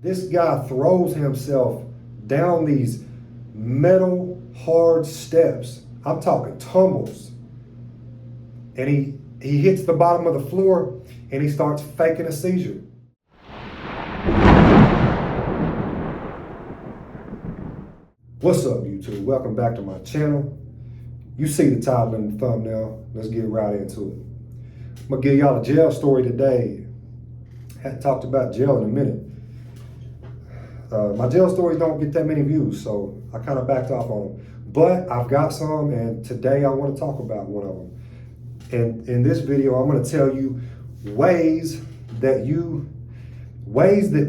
This guy throws himself down these metal hard steps. I'm talking tumbles. And he hits the bottom of the floor and he starts faking a seizure. What's up, YouTube? Welcome back to my channel. You see the title and the thumbnail. Let's get right into it. I'm gonna give y'all a jail story today. Hadn't talked about jail in a minute. My jail stories don't get that many views, so I kind of backed off on them. But I've got some, and today I want to talk about one of them. And in this video, I'm going to tell you ways that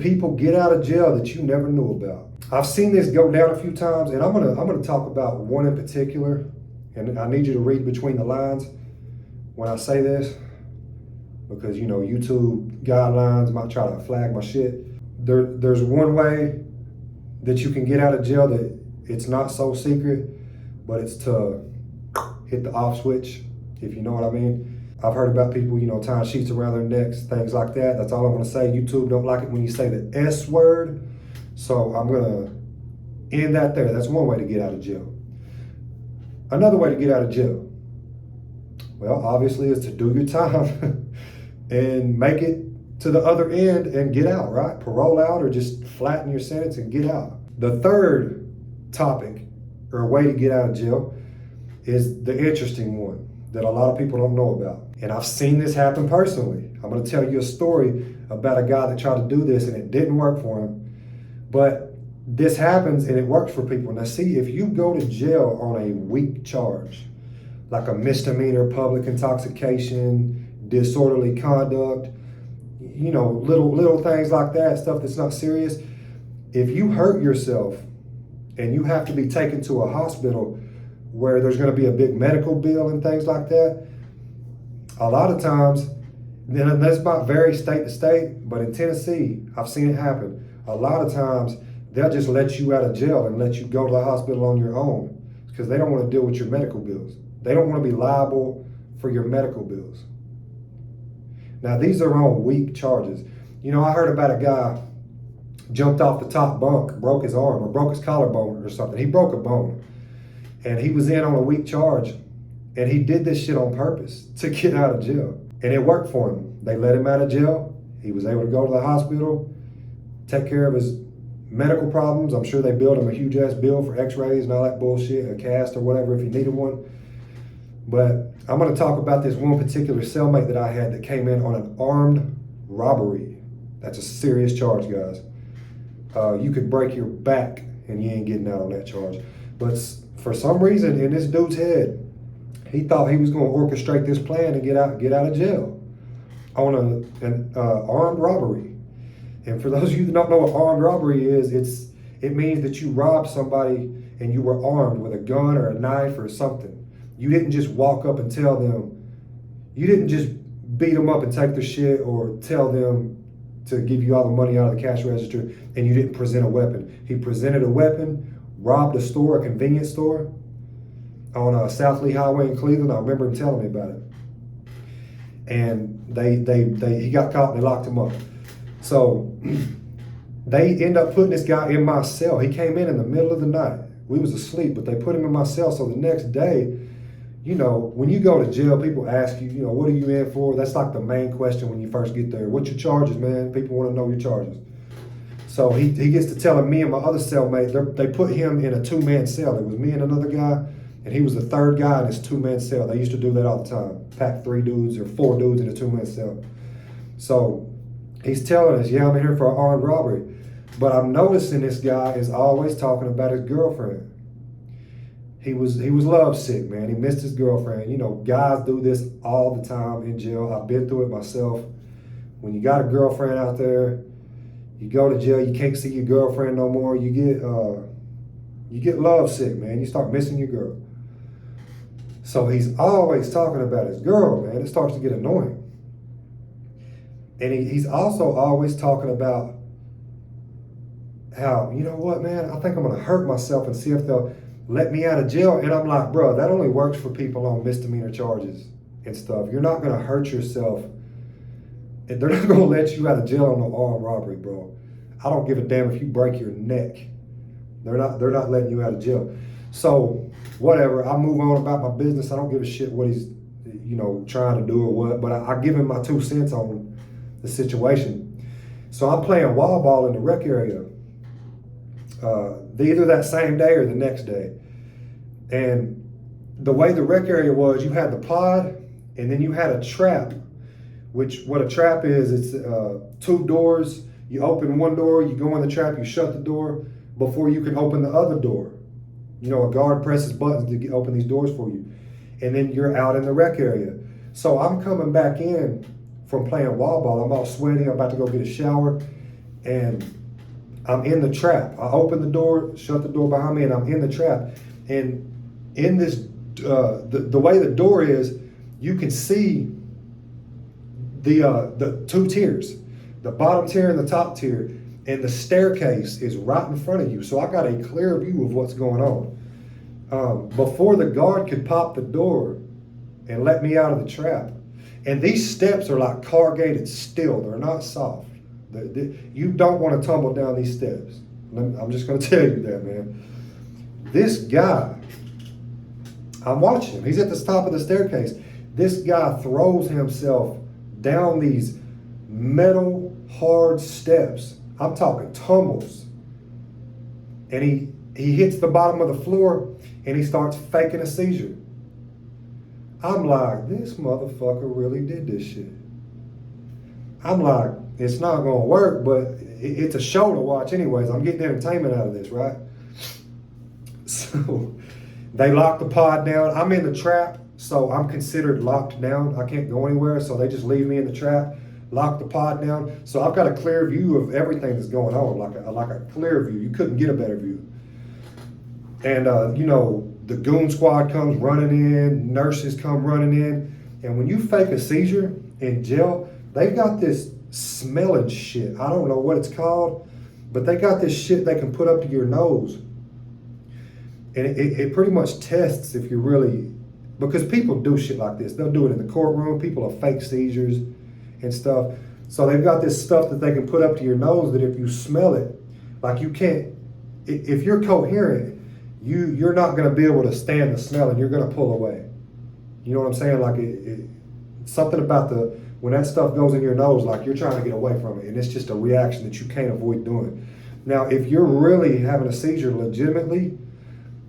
people get out of jail that you never knew about. I've seen this go down a few times, and I'm gonna talk about one in particular, and I need you to read between the lines when I say this, because you know YouTube guidelines might try to flag my shit. There's one way that you can get out of jail that it's not so secret, but it's to hit the off switch, if you know what I mean. I've heard about people, tying sheets around their necks, things like that. That's all I'm gonna say. YouTube don't like it when you say the S word, so I'm gonna end that there. That's one way to get out of jail. Another way to get out of jail, well, obviously, is to do your time and make it to the other end and get out, right? Parole out or just flatten your sentence and get out. The third topic or way to get out of jail is the interesting one that a lot of people don't know about. And I've seen this happen personally. I'm gonna tell you a story about a guy that tried to do this and it didn't work for him. But this happens and it works for people. Now see, if you go to jail on a weak charge, like a misdemeanor, public intoxication, disorderly conduct, little things like that, stuff that's not serious. If you hurt yourself and you have to be taken to a hospital where there's going to be a big medical bill and things like that, a lot of times, and that's not vary state to state, but in Tennessee, I've seen it happen. A lot of times, they'll just let you out of jail and let you go to the hospital on your own because they don't want to deal with your medical bills. They don't want to be liable for your medical bills. Now, these are on weak charges. I heard about a guy jumped off the top bunk, broke his arm or broke his collarbone or something. He broke a bone and he was in on a weak charge and he did this shit on purpose to get out of jail. And it worked for him. They let him out of jail. He was able to go to the hospital, take care of his medical problems. I'm sure they billed him a huge ass bill for x-rays and all that bullshit, a cast or whatever if he needed one. But I'm going to talk about this one particular cellmate that I had that came in on an armed robbery. That's a serious charge, guys. You could break your back and you ain't getting out on that charge. But for some reason in this dude's head, he thought he was going to orchestrate this plan and get out of jail on an armed robbery. And for those of you that don't know what armed robbery is, it means that you robbed somebody and you were armed with a gun or a knife or something. You didn't just walk up and tell them, you didn't just beat them up and take their shit or tell them to give you all the money out of the cash register and you didn't present a weapon. He presented a weapon, robbed a store, a convenience store on South Lee Highway in Cleveland. I remember him telling me about it. And he got caught and they locked him up. So they end up putting this guy in my cell. He came in the middle of the night. We was asleep, but they put him in my cell. So the next day, when you go to jail, people ask you, what are you in for? That's like the main question when you first get there. What's your charges, man? People want to know your charges. So he gets to telling me and my other cellmate, they put him in a two-man cell. It was me and another guy, and he was the third guy in this two-man cell. They used to do that all the time. Pack 3 dudes or 4 dudes in a two-man cell. So he's telling us, I'm in here for an armed robbery. But I'm noticing this guy is always talking about his girlfriend. He was lovesick, man. He missed his girlfriend. Guys do this all the time in jail. I've been through it myself. When you got a girlfriend out there, you go to jail, you can't see your girlfriend no more. You get lovesick, man. You start missing your girl. So he's always talking about his girl, man. It starts to get annoying. And he's also always talking about how, you know what, man, I think I'm gonna hurt myself and see if they'll let me out of jail. And I'm like, bro, that only works for people on misdemeanor charges and stuff. You're not gonna hurt yourself. And they're not gonna let you out of jail on no armed robbery, bro. I don't give a damn if you break your neck. They're not letting you out of jail. So whatever, I move on about my business. I don't give a shit what he's, trying to do or what, but I give him my 2 cents on the situation. So I'm playing wall ball in the rec area, either that same day or the next day. And the way the rec area was, you had the pod and then you had a trap, which what a trap is, it's 2 doors. You open one door, you go in the trap, you shut the door before you can open the other door. A guard presses buttons to open these doors for you. And then you're out in the rec area. So I'm coming back in from playing wall ball. I'm all sweaty, I'm about to go get a shower, and I'm in the trap. I open the door, shut the door behind me, and I'm in the trap. And in this, the way the door is, you can see the 2 tiers, the bottom tier and the top tier, and the staircase is right in front of you. So I got a clear view of what's going on. Before the guard could pop the door and let me out of the trap, and these steps are like corrugated steel, they're not soft. You don't want to tumble down these steps. I'm just going to tell you that, man. This guy, I'm watching him, he's at the top of the staircase. This guy throws himself down these metal hard steps. I'm talking tumbles. And he hits the bottom of the floor and he starts faking a seizure. I'm like, this motherfucker really did this shit. I'm like, it's not gonna work, but it's a show to watch anyways. I'm getting entertainment out of this, right? So they lock the pod down. I'm in the trap, so I'm considered locked down. I can't go anywhere, so they just leave me in the trap, lock the pod down. So I've got a clear view of everything that's going on, like a clear view. You couldn't get a better view. And the goon squad comes running in, nurses come running in, and when you fake a seizure in jail, they've got this smelling shit. I don't know what it's called, but they got this shit they can put up to your nose. And it pretty much tests if you're really, because people do shit like this. They'll do it in the courtroom. People have fake seizures and stuff. So they've got this stuff that they can put up to your nose that if you smell it, like you can't, if you're coherent, you're not going to be able to stand the smell and you're going to pull away. You know what I'm saying? Like something about when that stuff goes in your nose, like you're trying to get away from it, and it's just a reaction that you can't avoid doing. Now, if you're really having a seizure legitimately,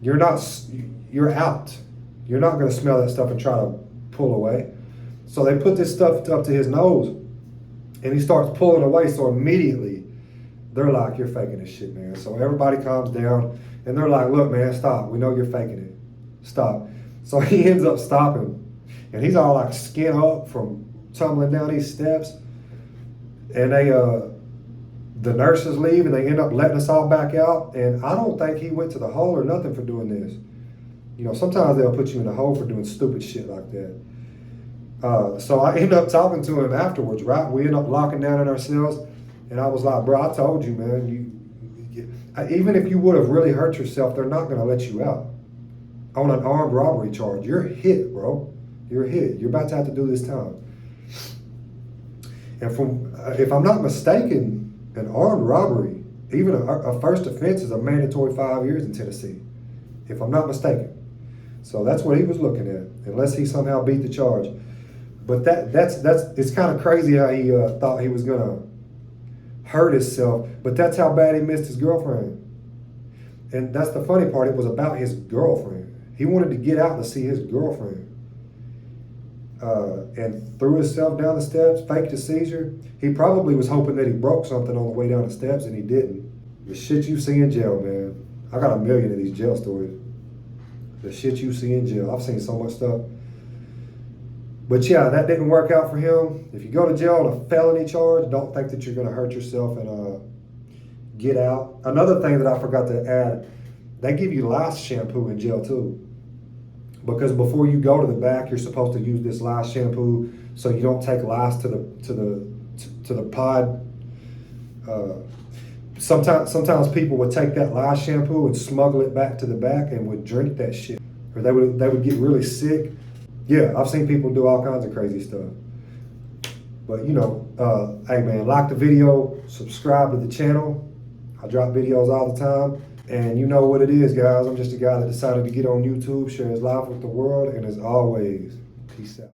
you're out. You're not going to smell that stuff and try to pull away. So they put this stuff up to his nose, and he starts pulling away. So immediately, they're like, "You're faking this shit, man." So everybody calms down, and they're like, "Look, man, stop. We know you're faking it. Stop." So he ends up stopping, and he's all like skin up from tumbling down these steps. And the nurses leave, and they end up letting us all back out. And I don't think he went to the hole or nothing for doing this. Sometimes they'll put you in the hole for doing stupid shit like that. So I end up talking to him afterwards, right? We end up locking down in our cells. And I was like, bro, I told you, man, even if you would have really hurt yourself, they're not going to let you out on an armed robbery charge. You're hit, bro. You're hit. You're about to have to do this time. And if I'm not mistaken, an armed robbery, even a first offense, is a mandatory 5 years in Tennessee, if I'm not mistaken. So that's what he was looking at, unless he somehow beat the charge. But it's kind of crazy how he thought he was gonna hurt himself, but that's how bad he missed his girlfriend. And that's the funny part, it was about his girlfriend. He wanted to get out to see his girlfriend. And threw himself down the steps, faked a seizure. He probably was hoping that he broke something on the way down the steps, and he didn't. The shit you see in jail, man. I got a million of these jail stories. The shit you see in jail. I've seen so much stuff. But yeah, that didn't work out for him. If you go to jail on a felony charge, don't think that you're going to hurt yourself and get out. Another thing that I forgot to add, they give you lice shampoo in jail too. Because before you go to the back, you're supposed to use this lice shampoo so you don't take lice to the pod. Sometimes people would take that lice shampoo and smuggle it back to the back and would drink that shit, or they would get really sick. Yeah, I've seen people do all kinds of crazy stuff. But hey man, like the video, subscribe to the channel. I drop videos all the time. And you know what it is, guys. I'm just a guy that decided to get on YouTube, share his life with the world, and as always, peace out.